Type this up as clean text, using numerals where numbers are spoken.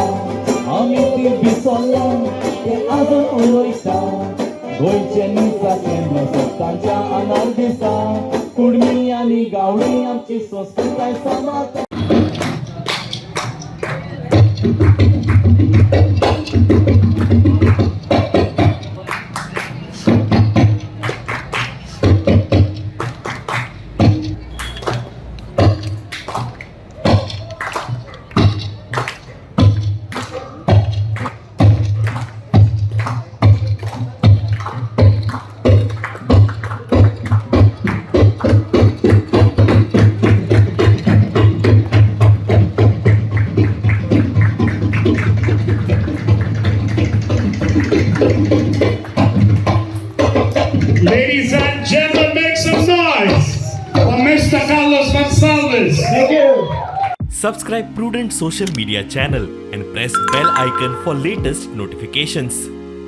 उलयता आमी ती विसरला ते आजून उलयता गोंयचे निसाचे सत्तांच्या आंगार दिसा कुडमी आनी गावडी आमची संस्कृताय सांबाळटा. Ladies and gentlemen, make some noise for Mr. Carlos Gonsalves. Thank you. Subscribe Prudent social media channel and press bell icon for latest notifications.